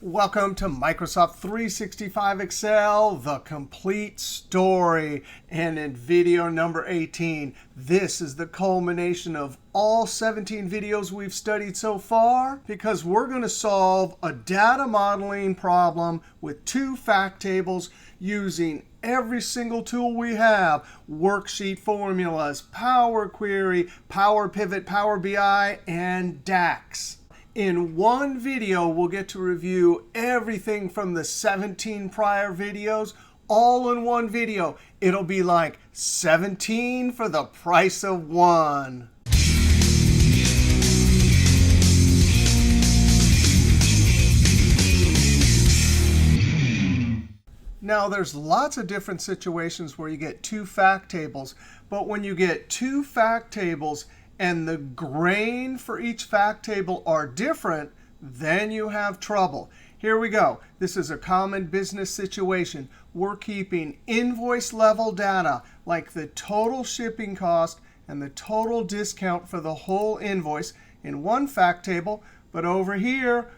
Welcome to Microsoft 365 Excel, the complete story. And in video number 18, this is the culmination of all 17 videos we've studied so far, because we're going to solve a data modeling problem with two fact tables using every single tool we have: Worksheet Formulas, Power Query, Power Pivot, Power BI, and DAX. In one video, we'll get to review everything from the 17 prior videos, all in one video. It'll be like 17 for the price of one. Now, there's lots of different situations where you get two fact tables. But when you get two fact tables and the grain for each fact table are different, then you have trouble. Here we go. This is a common business situation. We're keeping invoice level data, like the total shipping cost and the total discount for the whole invoice, in one fact table. But over here,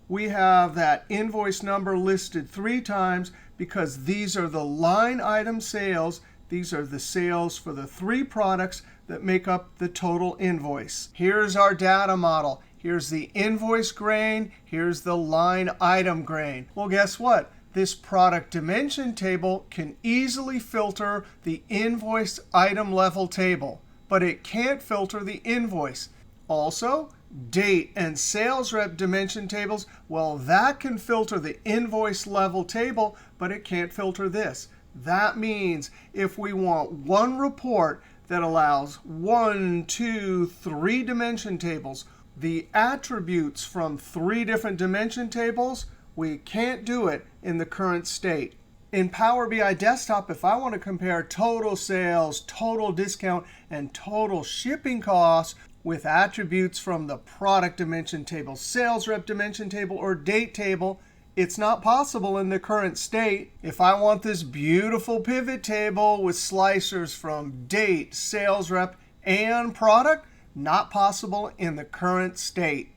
we have that invoice number listed 3 times because these are the line item sales. These are the sales for the 3 products that make up the total invoice. Here's our data model. Here's the invoice grain. Here's the line item grain. Well, guess what? This product dimension table can easily filter the invoice item level table, but it can't filter the invoice. Also, date and sales rep dimension tables, well, that can filter the invoice level table, but it can't filter this. That means if we want one report that allows 1, 2, 3 dimension tables, the attributes from 3 different dimension tables, we can't do it in the current state. In Power BI Desktop, if I want to compare total sales, total discount, and total shipping costs with attributes from the product dimension table, sales rep dimension table, or date table, it's not possible in the current state. If I want this beautiful pivot table with slicers from date, sales rep, and product, not possible in the current state.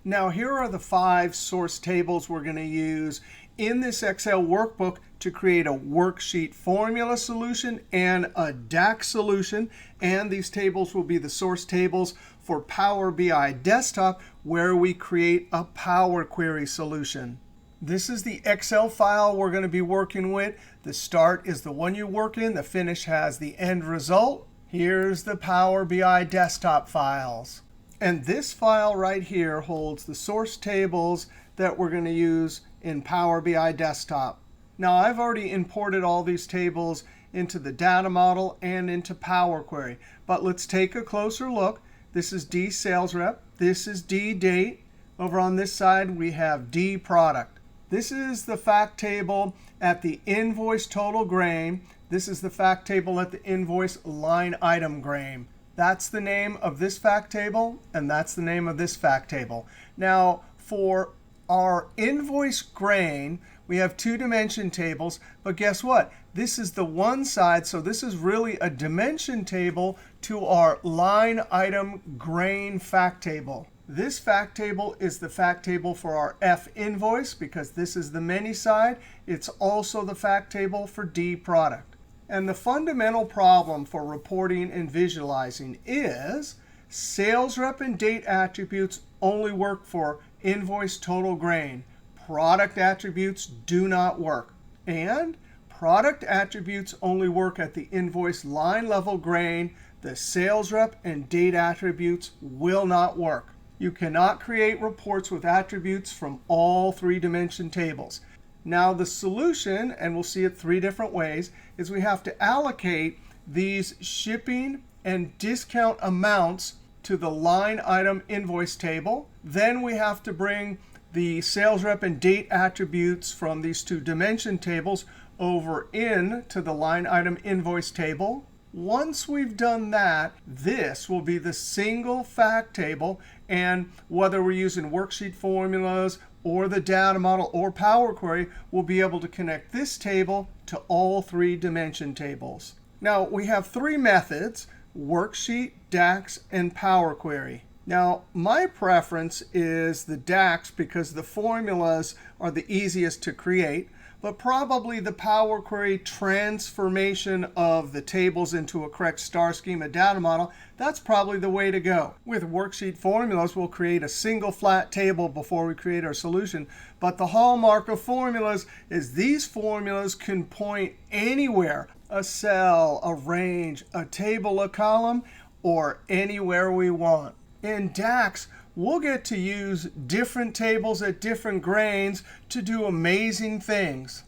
Now, here are the 5 source tables we're going to use in this Excel workbook to create a Worksheet Formula solution and a DAX solution. And these tables will be the source tables for Power BI Desktop, where we create a Power Query solution. This is the Excel file we're going to be working with. The start is the one you work in. The finish has the end result. Here's the Power BI Desktop files. And this file right here holds the source tables that we're going to use in Power BI Desktop. Now, I've already imported all these tables into the data model and into Power Query. But let's take a closer look. This is D sales rep. This is D date. Over on this side, we have D product. This is the fact table at the invoice total grain. This is the fact table at the invoice line item grain. That's the name of this fact table, and that's the name of this fact table. Now, for our invoice grain, we have 2 dimension tables. But guess what? This is the one side, so this is really a dimension table to our line item grain fact table. This fact table is the fact table for our F invoice, because this is the many side. It's also the fact table for D product. And the fundamental problem for reporting and visualizing is sales rep and date attributes only work for invoice total grain. Product attributes do not work. And product attributes only work at the invoice line level grain. The sales rep and date attributes will not work. You cannot create reports with attributes from all 3 dimension tables. Now, the solution, and we'll see it 3 different ways, is we have to allocate these shipping and discount amounts to the line item invoice table. Then we have to bring the sales rep and date attributes from these 2 dimension tables over into the line item invoice table. Once we've done that, this will be the single fact table. And whether we're using Worksheet Formulas or the data model or Power Query, we'll be able to connect this table to all 3 dimension tables. Now, we have 3 methods: Worksheet, DAX, and Power Query. Now, my preference is the DAX because the formulas are the easiest to create, but probably the Power Query transformation of the tables into a correct Star Schema Data Model, that's probably the way to go. With Worksheet Formulas, we'll create a single flat table before we create our solution. But the hallmark of formulas is these formulas can point anywhere, a cell, a range, a table, a column, or anywhere we want. In DAX, we'll get to use different tables at different grains to do amazing things.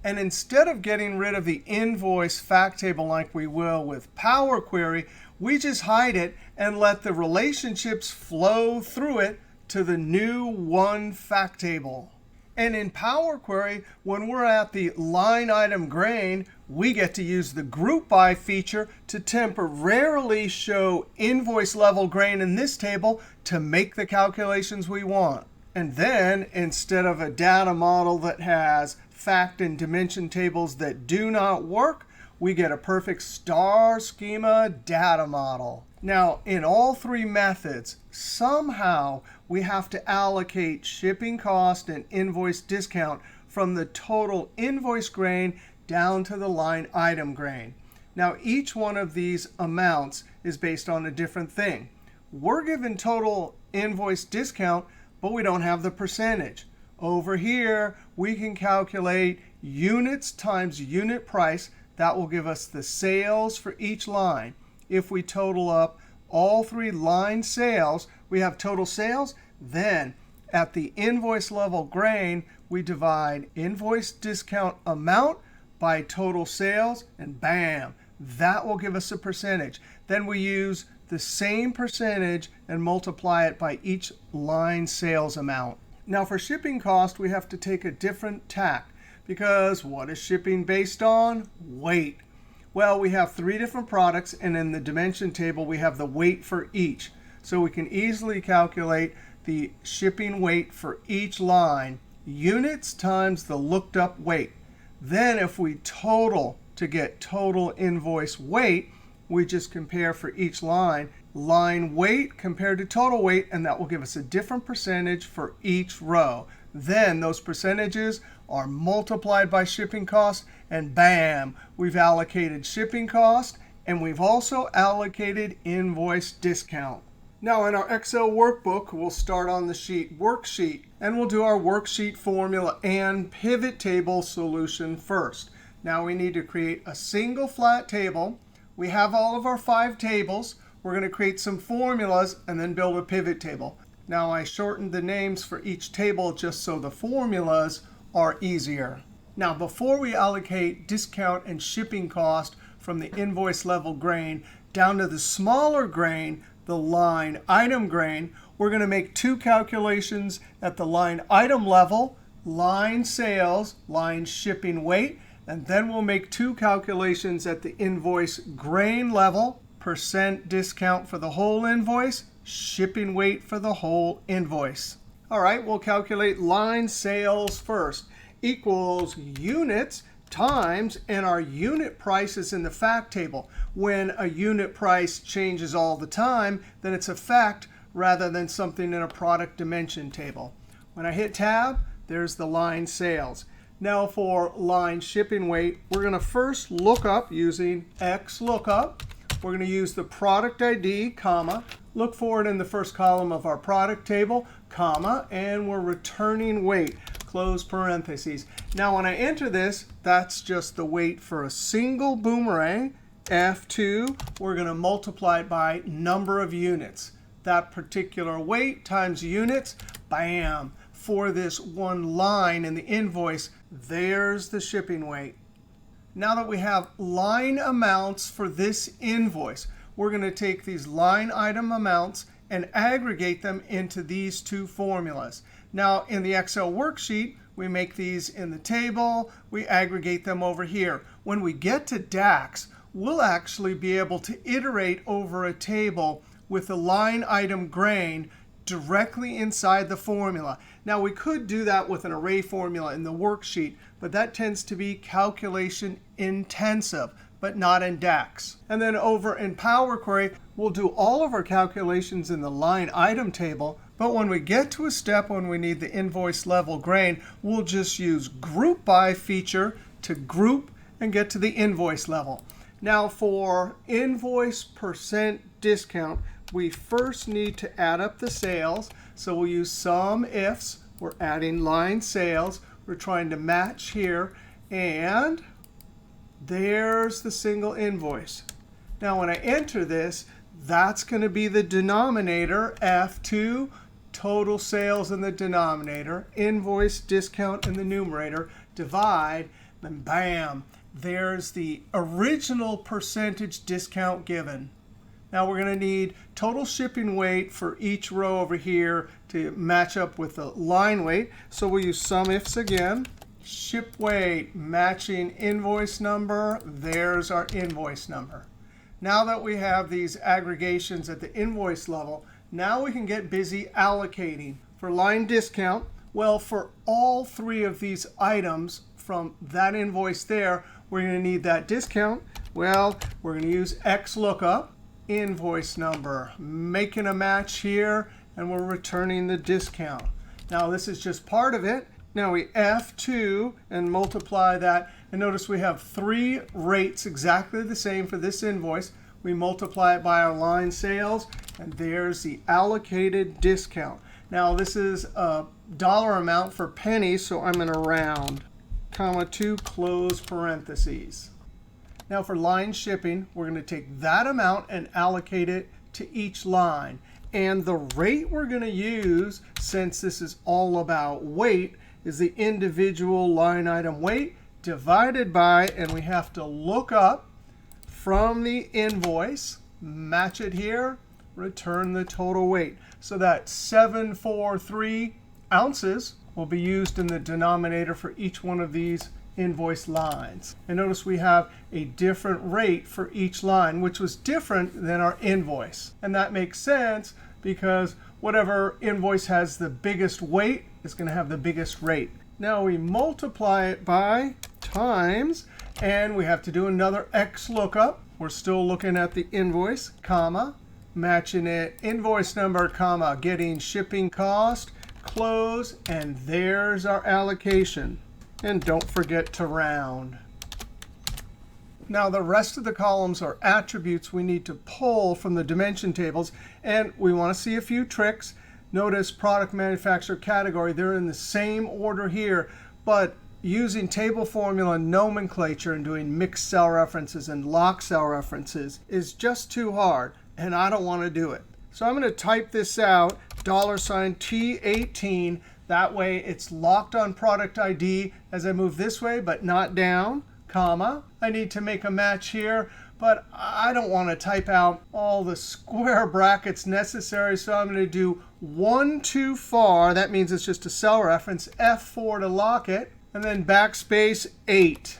And instead of getting rid of the invoice fact table like we will with Power Query, we just hide it and let the relationships flow through it to the new one fact table. And in Power Query, when we're at the line item grain, we get to use the group by feature to temporarily show invoice level grain in this table to make the calculations we want. And then instead of a data model that has fact and dimension tables that do not work, we get a perfect Star Schema Data Model. Now, in all three methods, somehow we have to allocate shipping cost and invoice discount from the total invoice grain down to the line item grain. Now, each one of these amounts is based on a different thing. We're given total invoice discount, but we don't have the percentage. Over here, we can calculate units times unit price. That will give us the sales for each line. If we total up all three line sales, we have total sales. Then at the invoice level grain, we divide invoice discount amount by total sales, and bam, that will give us a percentage. Then we use the same percentage and multiply it by each line sales amount. Now for shipping cost, we have to take a different tack, because what is shipping based on? Weight. Well, we have three different products, and in the dimension table, we have the weight for each. So we can easily calculate the shipping weight for each line, units times the looked up weight. Then if we total to get total invoice weight, we just compare for each line, line weight compared to total weight, and that will give us a different percentage for each row. Then those percentages are multiplied by shipping cost, and bam, we've allocated shipping cost, and we've also allocated invoice discount. Now in our Excel workbook, we'll start on the sheet Worksheet, and we'll do our Worksheet Formula and Pivot Table solution first. Now we need to create a single flat table. We have all of our 5 tables. We're going to create some formulas and then build a pivot table. Now I shortened the names for each table just so the formulas are easier. Now before we allocate discount and shipping cost from the invoice level grain down to the smaller grain, the line item grain, we're going to make 2 calculations at the line item level, line sales, line shipping weight, and then we'll make 2 calculations at the invoice grain level, percent discount for the whole invoice, shipping weight for the whole invoice. All right, we'll calculate line sales first. Equals units times, and our unit price is in the fact table. When a unit price changes all the time, then it's a fact rather than something in a product dimension table. When I hit Tab, there's the line sales. Now for line shipping weight, we're going to first look up using XLOOKUP. We're going to use the product ID, comma, look for it in the first column of our product table, comma, and we're returning weight, close parentheses. Now when I enter this, that's just the weight for a single boomerang. F2, we're going to multiply it by number of units. That particular weight times units, bam. For this one line in the invoice, there's the shipping weight. Now that we have line amounts for this invoice, we're going to take these line item amounts and aggregate them into these 2 formulas. Now in the Excel worksheet, we make these in the table. We aggregate them over here. When we get to DAX, we'll actually be able to iterate over a table with the line item grain directly inside the formula. Now we could do that with an array formula in the worksheet, but that tends to be calculation intensive, but not in DAX. And then over in Power Query, We'll do all of our calculations in the line item table, but when we get to a step when we need the invoice level grain, we'll just use group by feature to group and get to the invoice level. Now for invoice percent discount, we first need to add up the sales. So we'll use SUMIFS. We're adding line sales. We're trying to match here. And there's the single invoice. Now when I enter this, that's going to be the denominator, F2, total sales in the denominator, invoice discount in the numerator, divide, then bam, there's the original percentage discount given. Now we're going to need total shipping weight for each row over here to match up with the line weight. So we'll use SUMIFS again. Ship weight matching invoice number. There's our invoice number. Now that we have these aggregations at the invoice level, now we can get busy allocating. For line discount, well, for all three of these items from that invoice there, we're going to need that discount. Well, we're going to use XLOOKUP, invoice number, making a match here, and we're returning the discount. Now this is just part of it. Now we F2 and multiply that. And notice we have three rates exactly the same for this invoice. We multiply it by our line sales, and there's the allocated discount. Now this is a dollar amount for pennies, so I'm going to round, comma 2, close parentheses. Now for line shipping, we're going to take that amount and allocate it to each line. And the rate we're going to use, since this is all about weight, is the individual line item weight divided by, and we have to look up from the invoice, match it here, return the total weight. So that 743 ounces will be used in the denominator for each one of these invoice lines. And notice we have a different rate for each line, which was different than our invoice. And that makes sense because whatever invoice has the biggest weight is going to have the biggest rate. Now we multiply it by times, and we have to do another XLOOKUP. We're still looking at the invoice, comma, matching it, invoice number, comma, getting shipping cost, close, and there's our allocation. And don't forget to round. Now the rest of the columns are attributes we need to pull from the dimension tables, and we want to see a few tricks. Notice product, manufacturer, category. They're in the same order here, but using table formula nomenclature and doing mixed cell references and lock cell references is just too hard, and I don't want to do it. So I'm going to type this out, $T18. That way it's locked on product ID as I move this way, but not down, comma. I need to make a match here, but I don't want to type out all the square brackets necessary, so I'm going to do one too far. That means it's just a cell reference, F4 to lock it, and then backspace 8,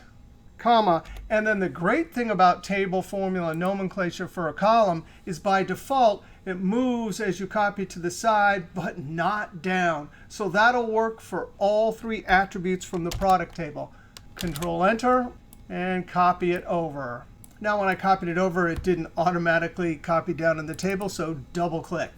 comma. And then the great thing about table formula nomenclature for a column is by default, it moves as you copy to the side, but not down. So that'll work for all three attributes from the product table. Control-Enter, and copy it over. Now when I copied it over, it didn't automatically copy down in the table, so double-click.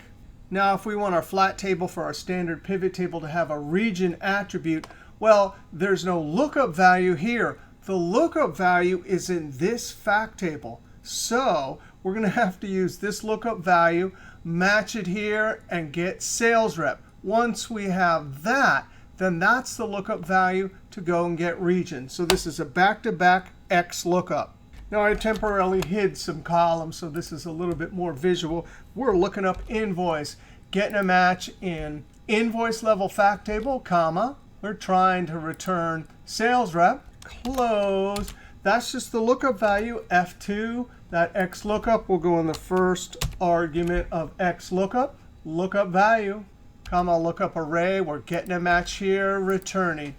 Now if we want our flat table for our standard pivot table to have a region attribute, well, there's no lookup value here. The lookup value is in this fact table. So we're going to have to use this lookup value, match it here, and get sales rep. Once we have that, then that's the lookup value to go and get region. So this is a back-to-back XLOOKUP. Now I temporarily hid some columns, so this is a little bit more visual. We're looking up invoice, getting a match in invoice level fact table, comma. We're trying to return sales rep, close. That's just the lookup value, F2. That XLOOKUP will go in the first argument of XLOOKUP. Lookup value, comma, lookup array. We're getting a match here, returning.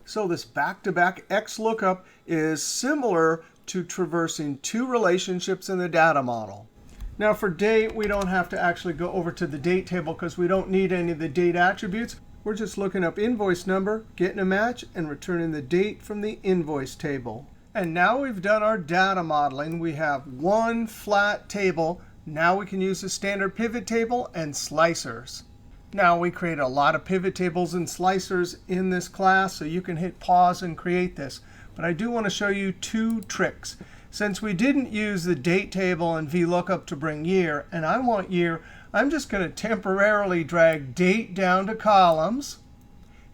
So this back-to-back XLOOKUP is similar to traversing two relationships in the data model. Now for date, we don't have to actually go over to the date table because we don't need any of the date attributes. We're just looking up invoice number, getting a match, and returning the date from the invoice table. And now we've done our data modeling. We have one flat table Now we can use the standard pivot table and slicers. Now we created a lot of pivot tables and slicers in this class, so you can hit pause and create this. But I do want to show you two tricks. Since we didn't use the date table and VLOOKUP to bring year, and I want year, I'm just going to temporarily drag date down to columns.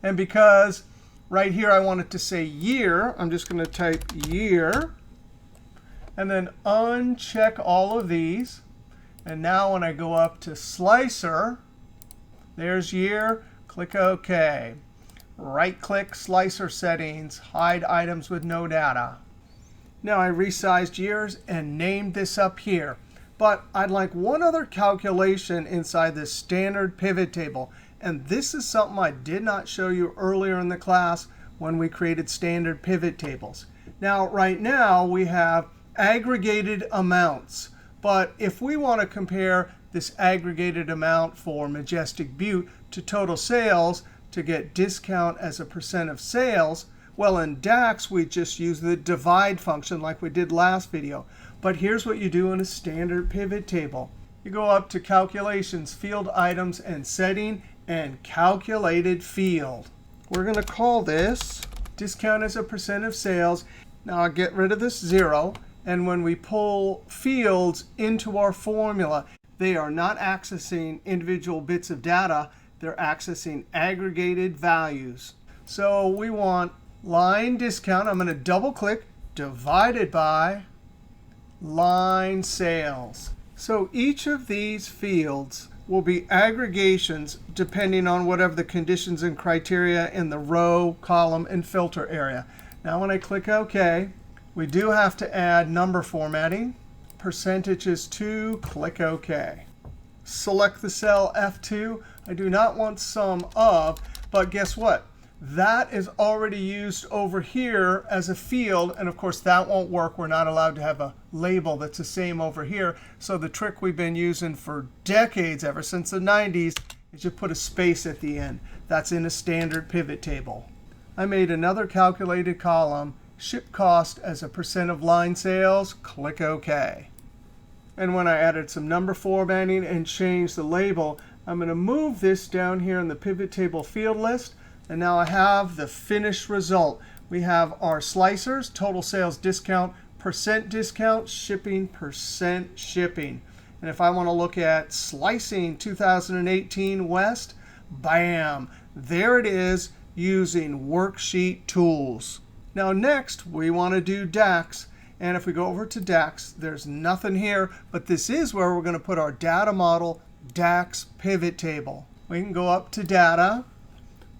And because right here I want it to say year, I'm just going to type year. And then uncheck all of these. And now when I go up to slicer, there's year. Click OK. Right-click Slicer Settings, Hide Items with No Data. Now I resized years and named this up here. But I'd like one other calculation inside this standard pivot table. And this is something I did not show you earlier in the class when we created standard pivot tables. Now, right now, we have aggregated amounts. But if we want to compare this aggregated amount for Majestic Butte to total sales to get discount as a percent of sales, well, in DAX, we just use the divide function like we did last video. But here's what you do in a standard pivot table. You go up to Calculations, Field Items, and Setting, and Calculated Field. We're going to call this Discount as a percent of sales. Now I'll get rid of this 0. And when we pull fields into our formula, they are not accessing individual bits of data. They're accessing aggregated values. So we want line discount. I'm going to double click, divided by line sales. So each of these fields will be aggregations depending on whatever the conditions and criteria in the row, column, and filter area. Now when I click OK, we do have to add number formatting. Percentages to, click OK. Select the cell F2. I do not want sum of, but guess what? That is already used over here as a field. And of course, that won't work. We're not allowed to have a label that's the same over here. So the trick we've been using for decades, ever since the 90s, is you put a space at the end. That's in a standard pivot table. I made another calculated column, ship cost as a percent of line sales. Click OK. And when I added some number formatting and changed the label, I'm going to move this down here in the pivot table field list. And now I have the finished result. We have our slicers, total sales discount, percent discount, shipping, percent shipping. And if I want to look at slicing 2018 West, bam, there it is using worksheet tools. Now next, we want to do DAX. And if we go over to DAX, there's nothing here. But this is where we're going to put our data model DAX pivot table. We can go up to Data,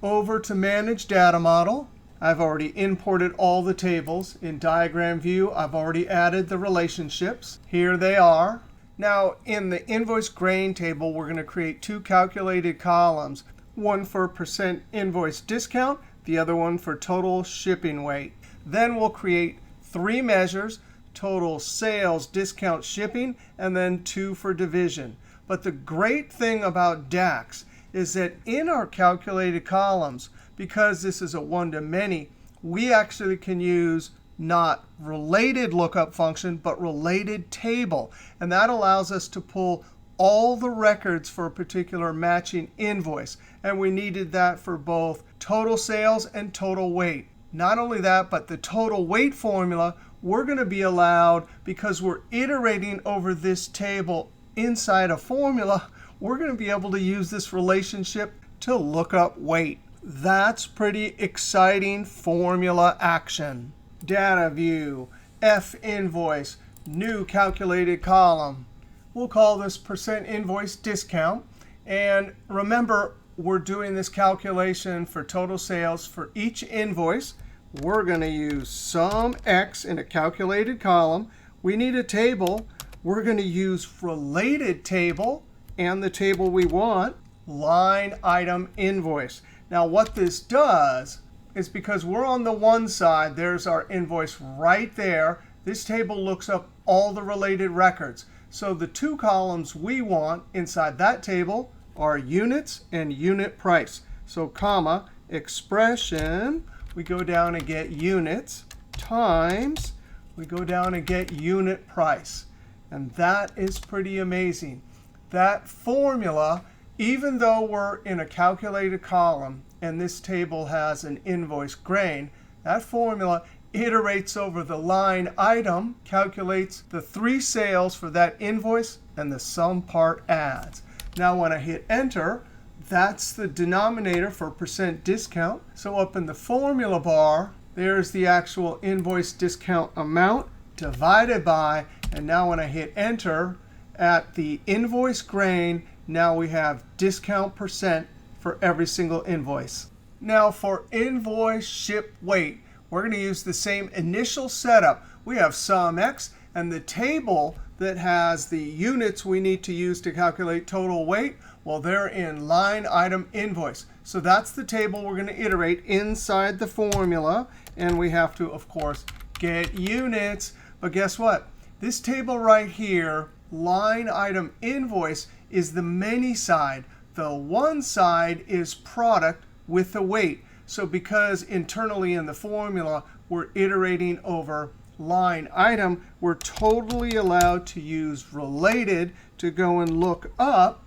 over to Manage Data Model. I've already imported all the tables. In Diagram View, I've already added the relationships. Here they are. Now, in the Invoice Grain table, we're going to create two calculated columns, one for percent invoice discount, the other one for total shipping weight. Then we'll create three measures, total sales, discount, shipping, and then two for division. But the great thing about DAX is that in our calculated columns, because this is a one-to-many, we actually can use not related lookup function, but related table. And that allows us to pull all the records for a particular matching invoice. And we needed that for both total sales and total weight. Not only that, but the total weight formula, we're going to be allowed, because we're iterating over this table inside a formula, we're going to be able to use this relationship to look up weight. That's pretty exciting formula action. Data View, F Invoice, new calculated column. We'll call this percent invoice discount. And remember, we're doing this calculation for total sales for each invoice. We're going to use sum x in a calculated column. We need a table. We're going to use related table and the table we want, line item invoice. Now what this does is, because we're on the one side, there's our invoice right there. This table looks up all the related records. So the two columns we want inside that table are units and unit price. So comma, expression, we go down and get units, times, we go down and get unit price. And that is pretty amazing. That formula, even though we're in a calculated column and this table has an invoice grain, that formula iterates over the line item, calculates the 3 sales for that invoice, and the sum part adds. Now when I hit enter, that's the denominator for percent discount. So up in the formula bar, there's the actual invoice discount amount divided by, and now when I hit enter, at the invoice grain, now we have discount percent for every single invoice. Now for invoice ship weight, we're going to use the same initial setup. We have SUMIFS, and the table that has the units we need to use to calculate total weight, well, they're in line item invoice. So that's the table we're going to iterate inside the formula. And we have to, of course, get units. But guess what? This table right here, line item invoice, is the many side. The one side is product with the weight. So because internally in the formula, we're iterating over line item, we're totally allowed to use related to go and look up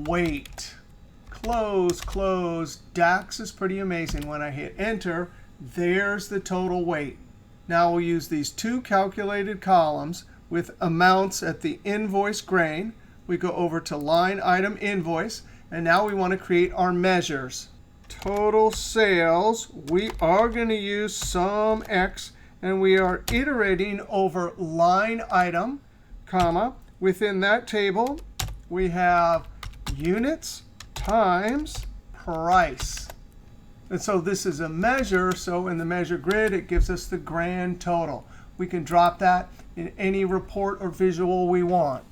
weight. Close, close. DAX is pretty amazing. When I hit enter, there's the total weight. Now we'll use these 2 calculated columns with amounts at the invoice grain. We go over to line item invoice, and now we want to create our measures. Total sales, we are going to use SUMX, and we are iterating over line item, comma. Within that table, we have units times price. And so this is a measure. So in the measure grid, it gives us the grand total. We can drop that in any report or visual we want.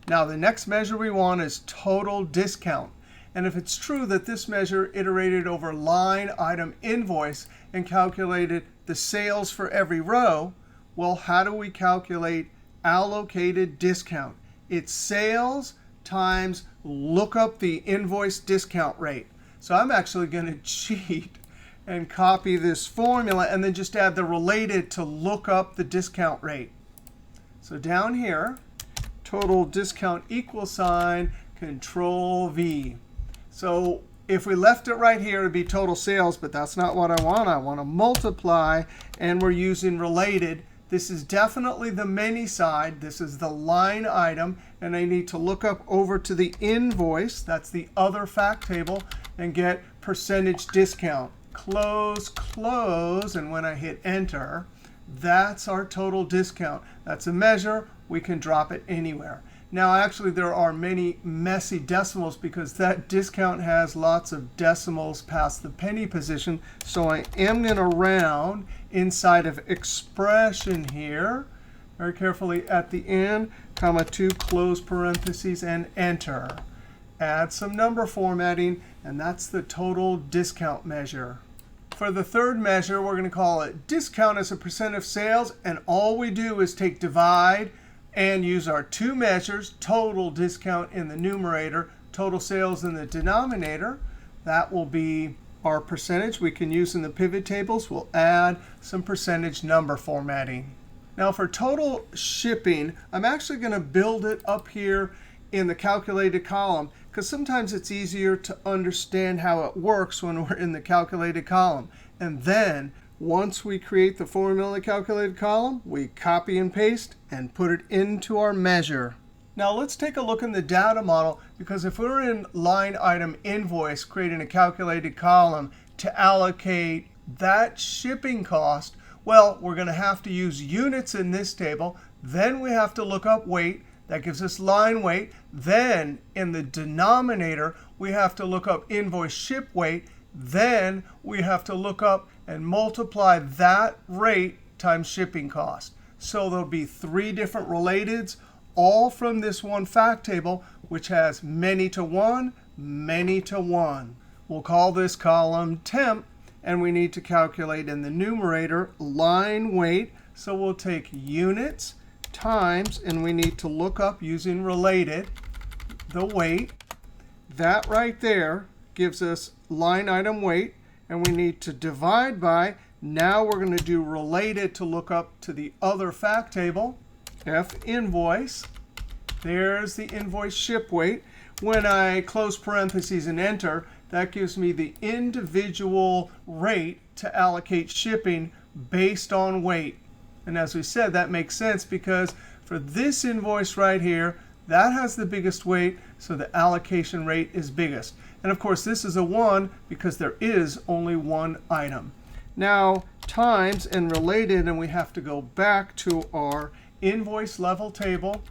Now the next measure we want is total discount. And if it's true that this measure iterated over line item invoice and calculated the sales for every row, well, how do we calculate allocated discount? It's sales times look up the invoice discount rate. So I'm actually going to cheat and copy this formula and then just add the related to look up the discount rate. So down here, total discount equal sign, Control V. So if we left it right here, it would be total sales, but that's not what I want. I want to multiply, and we're using related. This is definitely the many side. This is the line item, and I need to look up over to the invoice. That's the other fact table, and get percentage discount. Close, close, and when I hit enter, that's our total discount. That's a measure. We can drop it anywhere. Now, actually, there are many messy decimals because that discount has lots of decimals past the penny position. So I am going to round inside of expression here, very carefully at the end, comma 2, close parentheses, and enter. Add some number formatting, and that's the total discount measure. For the third measure, we're going to call it discount as a percent of sales. And all we do is take divide and use our 2 measures, total discount in the numerator, total sales in the denominator. That will be our percentage we can use in the pivot tables. We'll add some percentage number formatting. Now for total shipping, I'm actually going to build it up here in the calculated column, because sometimes it's easier to understand how it works when we're in the calculated column. And then once we create the formula in the calculated column, we copy and paste and put it into our measure. Now let's take a look in the data model, because if we're in line item invoice creating a calculated column to allocate that shipping cost, well, we're going to have to use units in this table. Then we have to look up weight. That gives us line weight. Then in the denominator, we have to look up invoice ship weight. Then we have to look up and multiply that rate times shipping cost. So there'll be 3 different relateds, all from this one fact table, which has many to one, many to one. We'll call this column temp, and we need to calculate in the numerator line weight. So we'll take units times, and we need to look up using related the weight. That right there gives us line item weight, and we need to divide by. Now we're going to do related to look up to the other fact table. F invoice. There's the invoice ship weight. When I close parentheses and enter, that gives me the individual rate to allocate shipping based on weight. And as we said, that makes sense because for this invoice right here, that has the biggest weight, so the allocation rate is biggest. And of course, this is a 1 because there is only one item. Now, times and related, and we have to go back to our invoice level table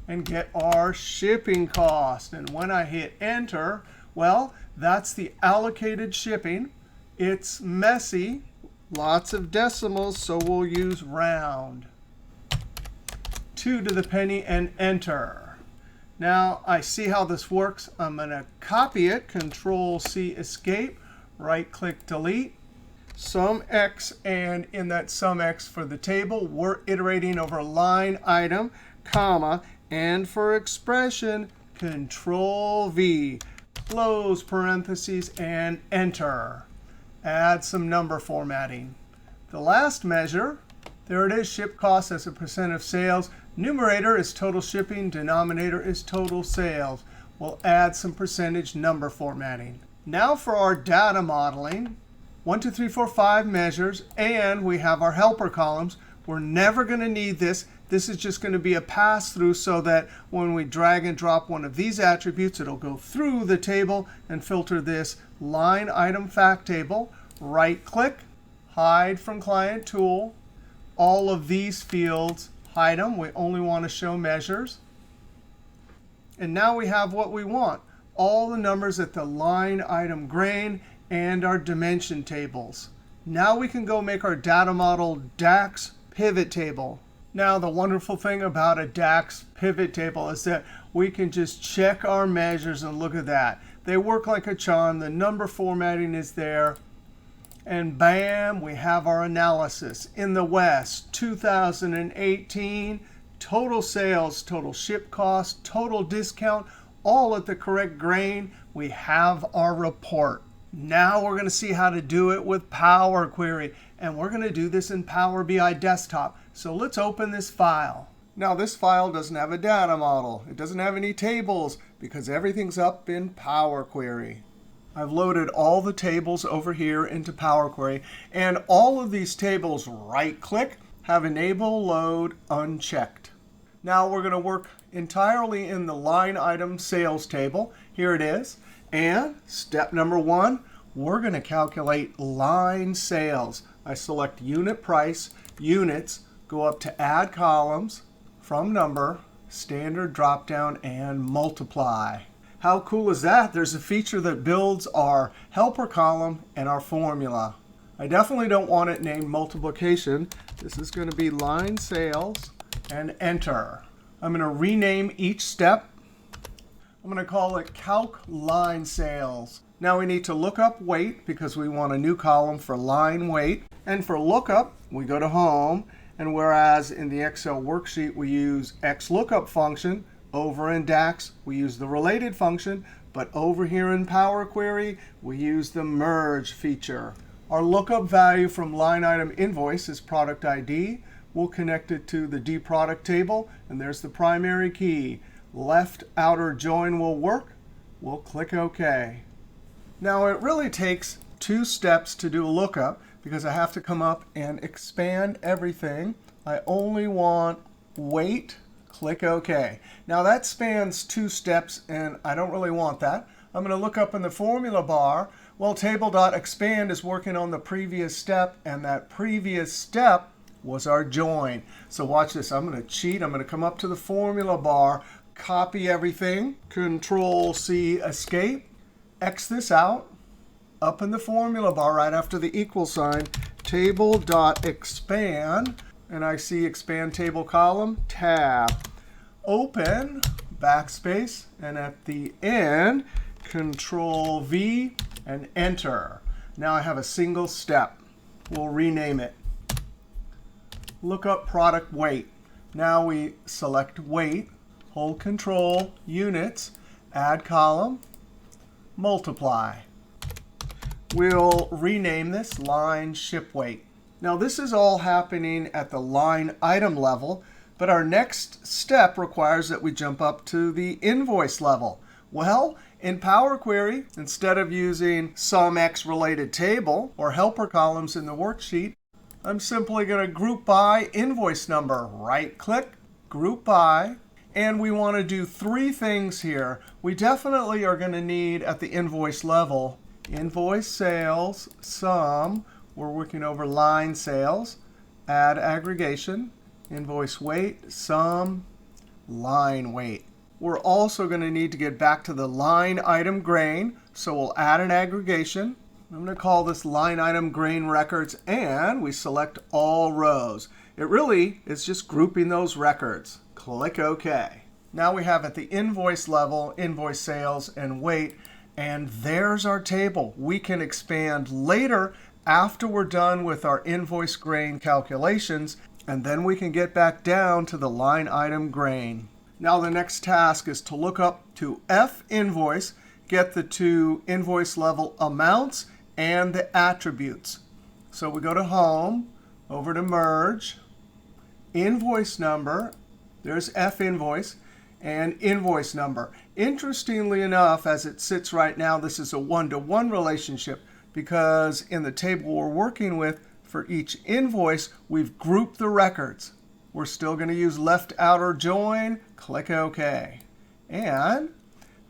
and get our shipping cost. And when I hit enter, well, that's the allocated shipping. It's messy, lots of decimals, so we'll use round. 2 to the penny and enter. Now I see how this works. I'm going to copy it, Control-C, escape, right-click, delete. SUMX, and in that SUMX for the table, we're iterating over line item, comma, and for expression, Control-V, close parentheses, and enter. Add some number formatting. The last measure, there it is, ship cost as a percent of sales. Numerator is total shipping. Denominator is total sales. We'll add some percentage number formatting. Now for our data modeling. 1, 2, 3, 4, 5 measures, and we have our helper columns. We're never going to need this. This is just going to be a pass-through so that when we drag and drop one of these attributes, it'll go through the table and filter this line item fact table. Right-click, hide from client tool. All of these fields, hide them. We only want to show measures. And now we have what we want, all the numbers at the line item grain and our dimension tables. Now we can go make our data model DAX pivot table. Now the wonderful thing about a DAX pivot table is that we can just check our measures and look at that. They work like a charm. The number formatting is there. And bam, we have our analysis. In the West, 2018, total sales, total ship cost, total discount, all at the correct grain. We have our report. Now we're going to see how to do it with Power Query. And we're going to do this in Power BI Desktop. So let's open this file. Now this file doesn't have a data model. It doesn't have any tables because everything's up in Power Query. I've loaded all the tables over here into Power Query. And all of these tables, right-click, have Enable Load unchecked. Now we're going to work entirely in the line item sales table. Here it is. And step number 1, we're going to calculate line sales. I select unit price, units, go up to add columns, from number, standard dropdown, and multiply. How cool is that? There's a feature that builds our helper column and our formula. I definitely don't want it named multiplication. This is going to be line sales, and enter. I'm going to rename each step. I'm going to call it Calc Line Sales. Now we need to look up weight because we want a new column for line weight. And for lookup, we go to Home. And whereas in the Excel worksheet we use XLOOKUP function, over in DAX we use the related function. But over here in Power Query, we use the merge feature. Our lookup value from line item invoice is product ID. We'll connect it to the dProduct table. And there's the primary key. Left outer join will work. We'll click OK. Now it really takes 2 steps to do a lookup because I have to come up and expand everything. I only want weight. Click OK. Now that spans 2 steps, and I don't really want that. I'm going to look up in the formula bar. Well, table.expand is working on the previous step, and that previous step was our join. So watch this. I'm going to cheat. I'm going to come up to the formula bar, copy everything, Control-C, escape, X this out, up in the formula bar right after the equal sign, table.expand, and I see expand table column, tab, open, backspace, and at the end, Control-V, and enter. Now I have a single step. We'll rename it. Look up product weight. Now we select weight, hold Control, units, add column, multiply. We'll rename this line ship weight. Now this is all happening at the line item level. But our next step requires that we jump up to the invoice level. Well, in Power Query, instead of using SUMX related table or helper columns in the worksheet, I'm simply going to group by invoice number. Right-click, group by. And we want to do three things here. We definitely are going to need at the invoice level, invoice sales, sum. We're working over line sales, add aggregation, invoice weight, sum, line weight. We're also going to need to get back to the line item grain. So we'll add an aggregation. I'm going to call this line item grain records, and we select all rows. It really is just grouping those records. Click OK. Now we have at the invoice level, invoice sales, and weight. And there's our table. We can expand later after we're done with our invoice grain calculations. And then we can get back down to the line item grain. Now the next task is to look up to F invoice, get the two invoice level amounts and the attributes. So we go to Home, over to Merge, Invoice Number. There's F invoice and invoice number. Interestingly enough, as it sits right now, this is a one-to-one relationship because in the table we're working with, for each invoice, we've grouped the records. We're still going to use left outer join. Click OK. And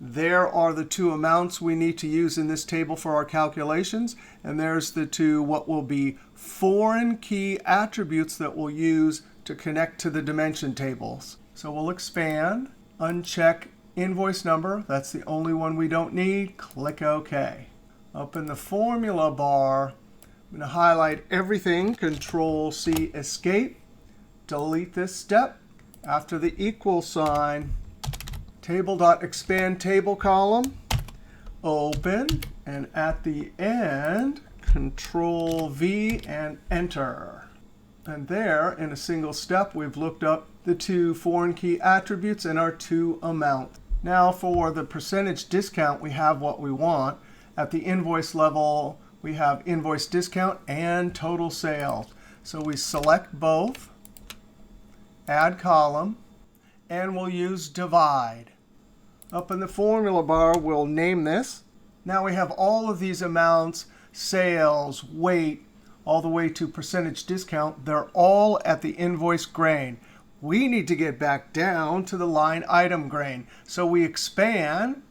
there are the two amounts we need to use in this table for our calculations. And there's the two what will be foreign key attributes that we'll use to connect to the dimension tables. So we'll expand, uncheck invoice number. That's the only one we don't need. Click OK. Up in the formula bar, I'm going to highlight everything, Control-C, Escape. Delete this step. After the equal sign, table.expand table column, open, and at the end, Control-V and Enter. And there, in a single step, we've looked up the two foreign key attributes and our two amounts. Now for the percentage discount, we have what we want. At the invoice level, we have invoice discount and total sales. So we select both, add column, and we'll use divide. Up in the formula bar, we'll name this. Now we have all of these amounts, sales, weight, all the way to percentage discount. They're all at the invoice grain. We need to get back down to the line item grain. So we expand.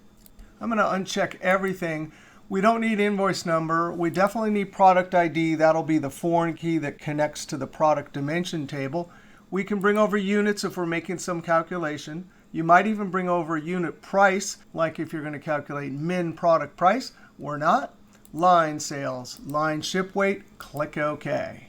I'm going to uncheck everything. We don't need invoice number. We definitely need product ID. That'll be the foreign key that connects to the product dimension table. We can bring over units if we're making some calculation. You might even bring over unit price, like if you're going to calculate min product price. We're not. Line sales, line ship weight, click OK.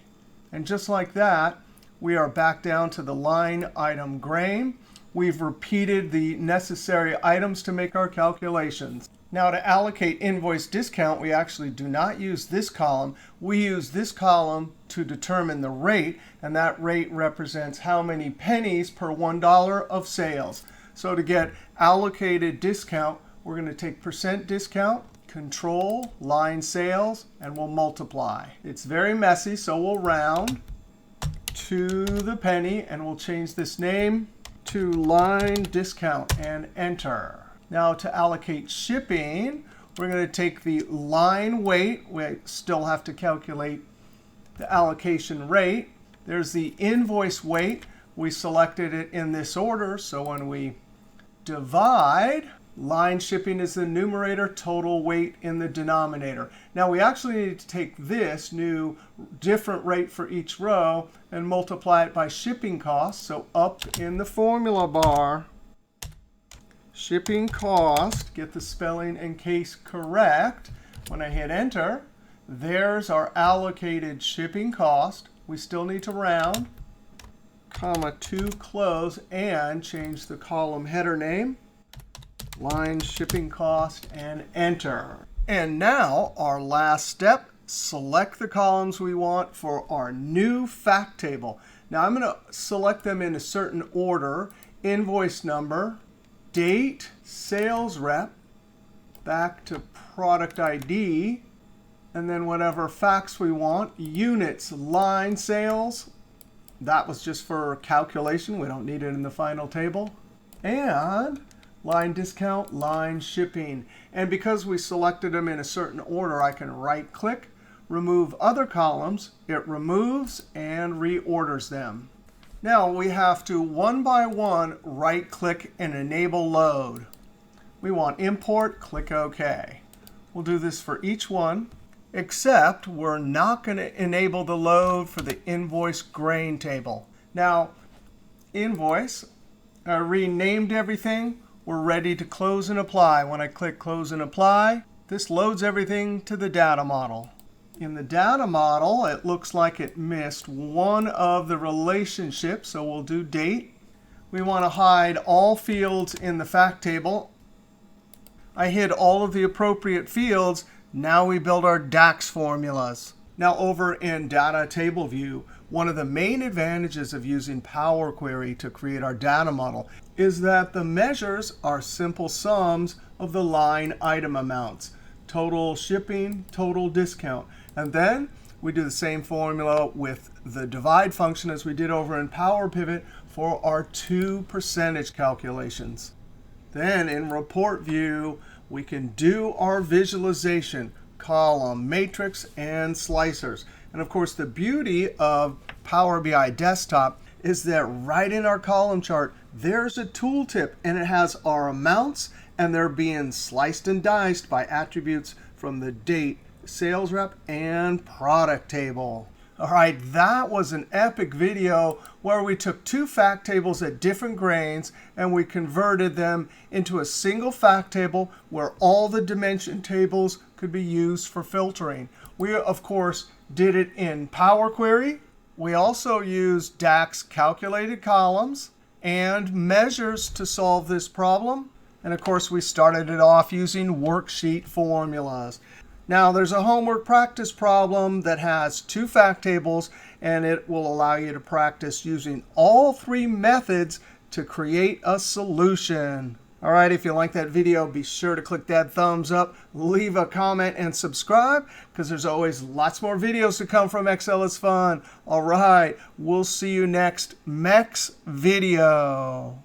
And just like that, we are back down to the line item grain. We've repeated the necessary items to make our calculations. Now to allocate invoice discount, we actually do not use this column. We use this column to determine the rate, and that rate represents how many pennies per $1 of sales. So to get allocated discount, we're going to take percent discount, Control, line sales, and we'll multiply. It's very messy, so we'll round to the penny, and we'll change this name to line discount and Enter. Now to allocate shipping, we're going to take the line weight. We still have to calculate the allocation rate. There's the invoice weight. We selected it in this order. So when we divide, line shipping is the numerator, total weight in the denominator. Now we actually need to take this new different rate for each row and multiply it by shipping cost. So up in the formula bar, shipping cost, get the spelling and case correct. When I hit Enter, there's our allocated shipping cost. We still need to round, comma, to close, and change the column header name, line shipping cost, and Enter. And now our last step, select the columns we want for our new fact table. Now I'm going to select them in a certain order, invoice number, date, sales rep, back to product ID, and then whatever facts we want, units, line sales, That was just for calculation. We don't need it in the final table. And line discount, line shipping. And because we selected them in a certain order, I can right-click, remove other columns. It removes and reorders them. Now we have to, one by one, right-click and enable load. We want import, click OK. We'll do this for each one, except we're not going to enable the load for the invoice grain table. Now, invoice, I renamed everything. We're ready to close and apply. When I click close and apply, this loads everything to the data model. In the data model, it looks like it missed one of the relationships, so we'll do date. We want to hide all fields in the fact table. I hid all of the appropriate fields. Now we build our DAX formulas. Now over in Data Table View, one of the main advantages of using Power Query to create our data model is that the measures are simple sums of the line item amounts. Total shipping, total discount. And then we do the same formula with the divide function as we did over in Power Pivot for our 2% calculations. Then in Report View, we can do our visualization, column, matrix, and slicers. And of course, the beauty of Power BI Desktop is that right in our column chart, there's a tooltip, and it has our amounts, and they're being sliced and diced by attributes from the date, sales rep, and product table. All right, that was an epic video where we took two fact tables at different grains, and we converted them into a single fact table where all the dimension tables could be used for filtering. We, of course, did it in Power Query. We also used DAX calculated columns and measures to solve this problem. And of course, we started it off using Worksheet Formulas. Now, there's a homework practice problem that has two fact tables, and it will allow you to practice using all three methods to create a solution. All right, if you like that video, be sure to click that thumbs up, leave a comment, and subscribe, because there's always lots more videos to come from XLOOKUP. All right, we'll see you next MECS video.